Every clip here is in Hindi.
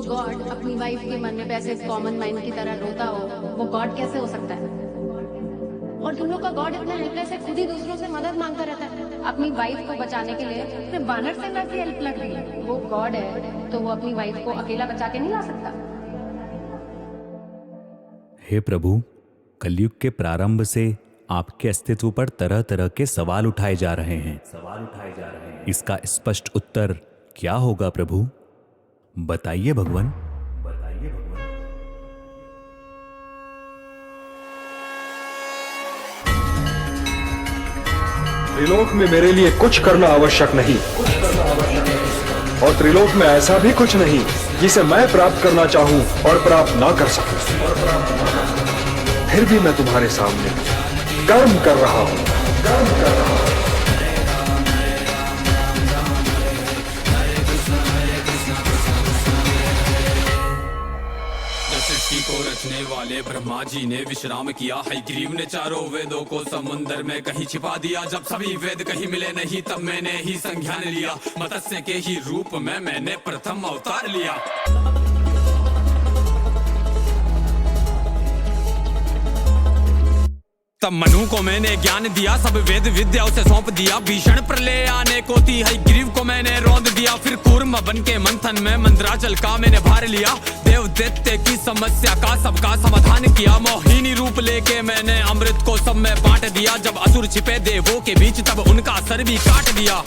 गॉड अपनी वाइफ के मरने पे ऐसे कॉमन मैन की तरह रोता हो, वो गॉड कैसे हो सकता है? और तुम लोग का गॉड इतना हेल्पलेस है, खुद ही दूसरों से मदद मांगता रहता है। अपनी वाइफ को बचाने के लिए उसने बानर से वैसी हेल्प लग रही है। वो गॉड है तो वो अपनी वाइफ को अकेला बचा के नहीं ला सकता? हे प्रभु, कलयुग के प्रारंभ से आपके अस्तित्व पर तरह तरह के सवाल उठाए जा रहे हैं। इसका स्पष्ट उत्तर क्या होगा प्रभु? बताइए भगवान। त्रिलोक में मेरे लिए कुछ करना आवश्यक नहीं, और त्रिलोक में ऐसा भी कुछ नहीं जिसे मैं प्राप्त करना चाहूं और प्राप्त ना कर सकूं। फिर भी मैं तुम्हारे सामने कर्म कर रहा हूं। सृष्टि को रचने वाले ब्रह्मा जी ने विश्राम किया। हयग्रीव ने चारों वेदों को समुद्र में कहीं छिपा दिया। जब सभी वेद कहीं मिले नहीं तब मैंने ही संज्ञान लिया। मत्स्य के ही रूप में मैंने प्रथम अवतार लिया। तब मनु को मैंने ज्ञान दिया, सब वेद विद्या उसे सौंप दिया। भीषण प्रलय आने को थी, हयग्रीव को मैंने रौंद दिया। फिर कूर्म बन के मंथन में मंदराचल का मैंने भार लिया। देव दैत्य की समस्या का सबका समाधान किया। मोहिनी रूप लेके मैंने अमृत को सब में बांट दिया। जब असुर छिपे देवों के बीच तब उनका सर भी काट दिया।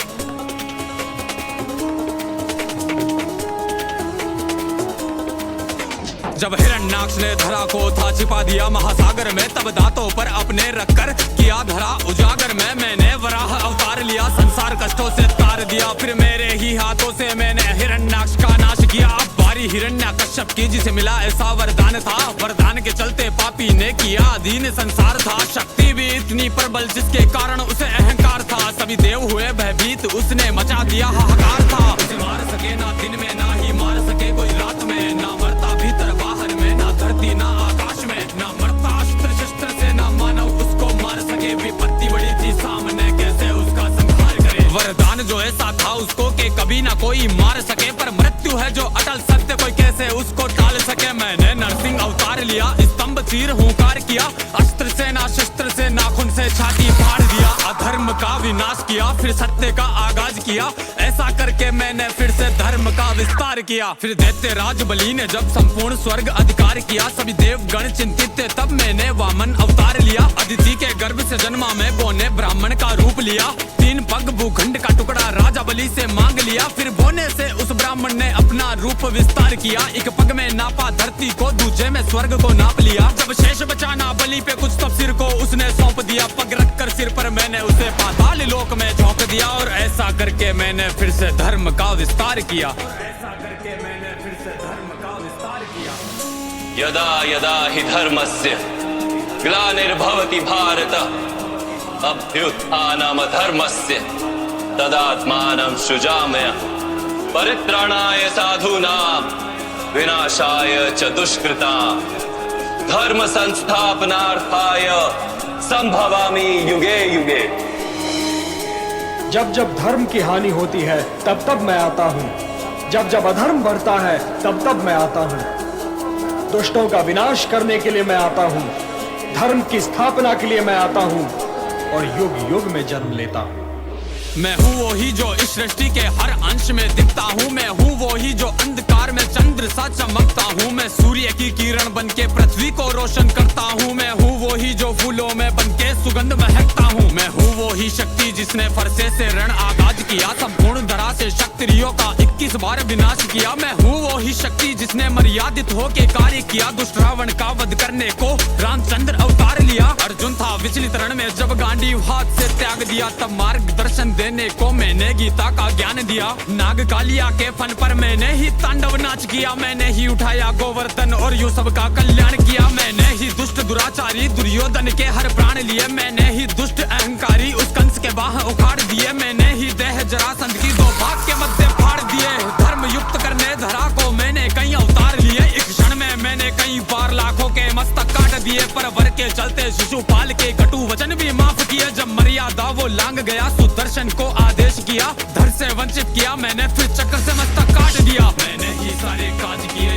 जब हिरण्याक्ष ने धरा को था छिपा दिया महासागर में, तब दांतों पर अपने रखकर किया धरा उजागर में। मैंने वराह अवतार लिया, संसार कष्टों से तार दिया। फिर मेरे ही हाथों से मैंने हिरण्याक्ष का नाश किया। अब बारी हिरण्याकश्यप की, जिसे मिला ऐसा वरदान था। वरदान के चलते पापी ने किया अधीन संसार था। शक्ति भी इतनी प्रबल जिसके कारण उसे अहंकार था। सभी देव हुए भयभीत, उसने मचा दिया हाहाकार था। उसे मार सके ना दिन में, ना ही मार सके कोई रात में। ना मरता भीतर बाहर में, ना धरती ना आकाश में। ना मरता अस्त्र शस्त्र से, ना मानव उसको मार सके। विपत्ति बड़ी थी सामने, कैसे उसका संहार करे। वरदान जो ऐसा था उसको के कभी ना कोई मार सके। पर मृत्यु है जो अटल सत्य, कोई कैसे उसको टाल सके। मैंने नरसिंह अवतार लिया, स्तंभ चीर हुंकार किया। अस्त्र से ना शस्त्र से, नाखून से छाती फाड़ दिया। अधर्म का विनाश किया, फिर सत्य का आगाज किया। ऐसा करके मैंने फिर से धर्म का विस्तार किया। फिर दैत्य राज बलि ने जब संपूर्ण स्वर्ग अधिकार किया। सभी देवगण चिंतित थे, तब मैंने वामन अवतार लिया। अदिति के गर्भ से जन्मा मैं, बोने ब्राह्मण का रूप लिया। 3 पग भूखंड का टुकड़ा राजा बलि से मांग लिया। फिर बोने से उस ब्राह्मण ने अपना रूप विस्तार किया। एक पग में नापा धरती को, दूसरे में स्वर्ग को नाप लिया। जब शेष बचाना बलि पे कुछ, तब सिर को उसने सौंप दिया। पग रखकर सिर पर मैंने उसे पाताल लोक में झोंक दिया। और ऐसा करके मैंने फिर से धर्म का विस्तार किया। यदा यदा हि धर्मस्य ग्लानिर्भवति भारत अभ्युत्थानमधर्मस्य तदात्मानं सृजाम्यहम् परित्राणाय साधूनां विनाशाय च दुष्कृतां धर्म संस्थापनार्थाय संभवामि युगे युगे। जब जब धर्म की हानि होती है तब तब मैं आता हूँ। जब जब अधर्म बढ़ता है तब तब मैं आता हूँ। दुष्टों का विनाश करने के लिए मैं आता हूँ, धर्म की स्थापना के लिए मैं आता हूँ, और युग युग में जन्म लेता हूँ। मैं हूँ वो ही जो इस सृष्टि के हर अंश में दिखता हूँ। मैं हूँ वो ही जो अंधकार में चंद्र सा चमकता हूँ। मैं सूर्य की किरण बन के पृथ्वी को रोशन करता हूँ। मैं हूँ वो ही जो फूलों में बन के सुगंध महकता हूँ। मैं हूँ वो ही शक्ति जिसने फरसे से रण आगाज किया। संपूर्ण धरा से क्षत्रियों का 21 बार विनाश किया। मैं हूँ वो ही शक्ति जिसने मर्यादित होके कार्य किया। दुष्ट रावण का वध करने को रामचंद्र अवतार लिया। अर्जुन था विचलित रण में, जब गांडीव हाथ से त्याग दिया। तब मार्गदर्शन देने को मैंने गीता का ज्ञान दिया। नाग कालिया के फन पर मैंने ही तांडव नाच किया। मैंने ही उठाया गोवर्धन और यूं सबका कल्याण किया। मैंने ही दुष्ट दुराचारी दुर्योधन के हर प्राण लिए। मैंने ही दुष्ट अहंकारी उस कंस के बाह उखाड़ दिए। मैंने ही देह जरासंध की 2 भाग के मध्य फाड़ दिए। धर्म युक्त करने धरा को मैंने कई अवतार लिए। एक क्षण में मैंने कई बार लाखों के मस्तक काट दिए। पर वर के चलते शिशुपाल के कटु वचन भी माफ किए। जब मर्यादा वो लांग गया, सुदर्शन को आदेश किया। धर से वंचित किया मैंने, फिर चक्र से मस्तक काट दिया। मैंने ही सारे काज किए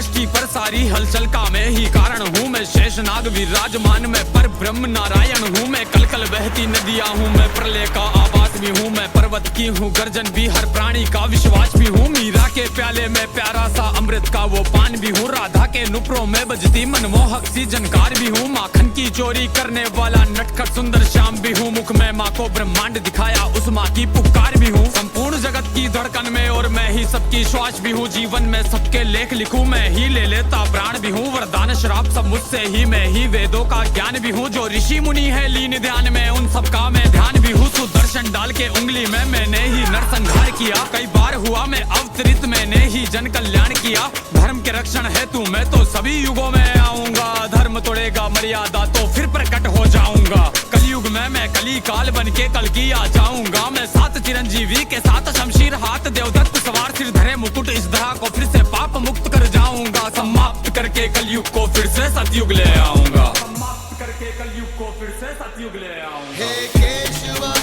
सृष्टि पर सारी हलचल का मैं ही कारण हूँ। मैं शेषनाग विराजमान मैं पर ब्रह्म नारायण हूँ। मैं कल कल बहती नदियाँ हूँ, मैं प्रलय का आवाज भी हूँ। मैं पर्वत की हूँ गर्जन भी, हर प्राणी का विश्वास भी हूँ। मीरा के प्याले में प्यारा सा अमृत का वो पान भी हूँ। राधा के नुपुरों में बजती मनमोहक सी झनकार भी हूँ। माखन की चोरी करने वाला नटखट सुंदर श्याम भी हूँ। मुख में माँ को ब्रह्मांड दिखाया, उस माँ की पुकार भी हूँ। संपूर्ण जगत की धड़कन में और मैं ही सबकी श्वास भी हूँ। जीवन में सबके लेख लिखूं, मैं ही ले लेता प्राण भी हूँ। वरदान श्राप सब मुझसे ही, मैं ही वेदों का ज्ञान भी हूँ। जो ऋषि मुनि है लीन ध्यान में, उन सबका मैं ध्यान भी हूँ। सुदर्शन डाल के उंगली में मैंने ही नरसंहार किया। कई बार हुआ मैं अवतरित, मैंने ही जन कल्याण किया। धर्म के रक्षण है तू, मैं तो सभी युगों में आऊंगा। धर्म तोड़ेगा मर्यादा तो फिर प्रकट हो जाऊंगा। कलयुग में मैं कली काल बन के कल की आ जाऊंगा। मैं 7 चिरंजीवी के साथ शमशीर हाथ, देवदत्त सवार सिर धरे मुकुट, इस धरा को फिर से पाप मुक्त कर जाऊंगा। समाप्त करके कलयुग को फिर से सतयुग ले आऊंगा। समाप्त करके कलयुग को फिर से सतयुग ले आऊंगा। हे केशवा